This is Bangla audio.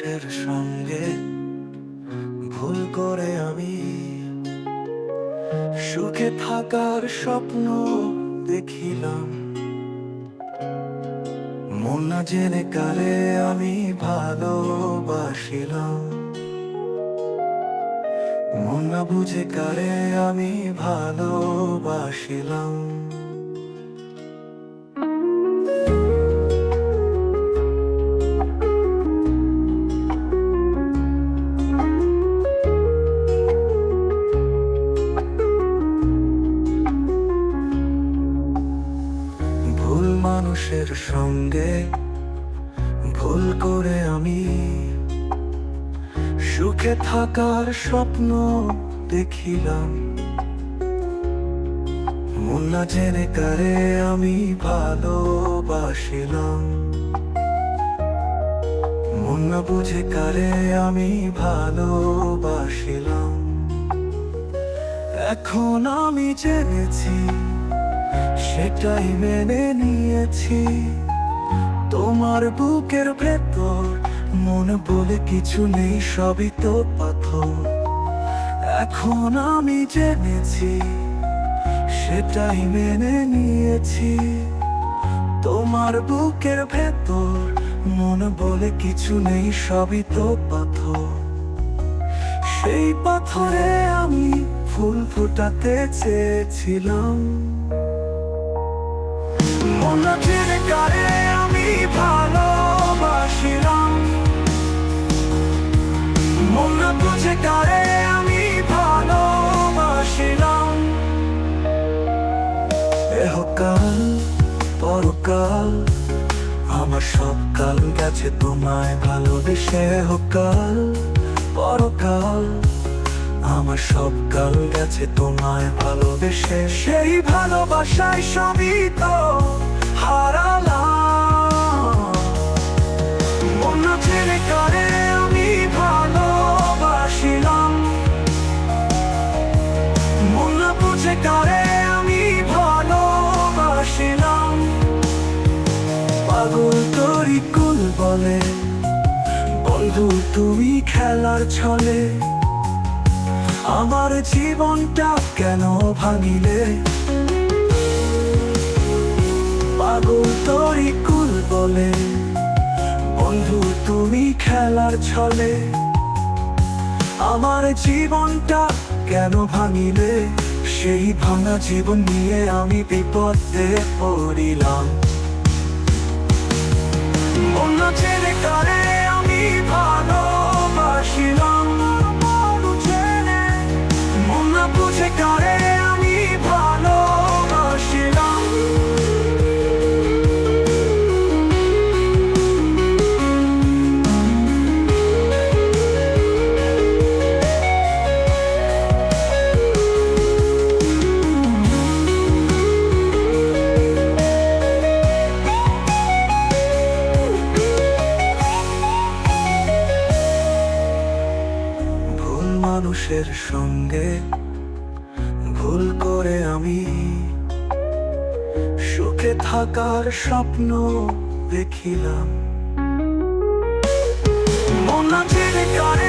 মানুষের সঙ্গে ভুল করে আমি সুখে থাকার স্বপ্ন দেখিলাম। মন না জেনে কারে আমি ভালোবাসিলাম, মন না বুঝে কারে আমি ভালোবাসিলাম। ভুল মানুষের সঙ্গে ভুল করে আমি সুখে থাকার স্বপ্ন দেখিলাম। মন না জেনে কারে আমি ভালোবাসিলাম, মন না বুঝে কারে আমি ভালোবাসিলাম। এখন আমি জেনেছি, সেটাই মেনে নিয়েছি। তোমার বুকের ভেতর মন বলে কিছু নেই, সবই তো পাথর। এখন আমি জেনেছি, সেটাই মেনে নিয়েছি। তোমার বুকের ভেতর মন বলে কিছু নেই, সবই তো পাথর। সেই পাথরে আমি ফুল ফোটাতে চেয়েছিলাম। মন না জেনে কারে আমি ভালোবাসিলাম, মন না বুঝে কারে আমি ভালোবাসিলাম। এহকাল পরকাল আমার সব কাল গেছে তোমায় ভালোবেসে। এহকাল পরকাল আমার সব কাল গেছে তোমায় ভালোবেসে। সেই ভালোবাসায় সবই তো হারালাম। মন না জেনে কারে আমি ভালোবাসিলাম, মন না বুঝে কারে আমি ভালোবাসিলাম। পাগল তোরই কুল বলে বন্ধু তুমি খেলার ছলে আমার জীবনটা কেন ভাঙিলে। পাগল তোরই কুল বলে বন্ধু তুমি খেলার ছলে আমার জীবনটা কেন ভাঙিলে। সেই ভাঙা জীবন নিয়ে আমি বিপদে পড়িলাম। মন না জেনে কারে আমি ভালোবাসিলাম, মন না বুঝে কারে আমি ভালোবাসিলাম। মানুষের সঙ্গে ভুল করে আমি সুখে থাকার স্বপ্ন দেখিলাম। মন না জেনে কারে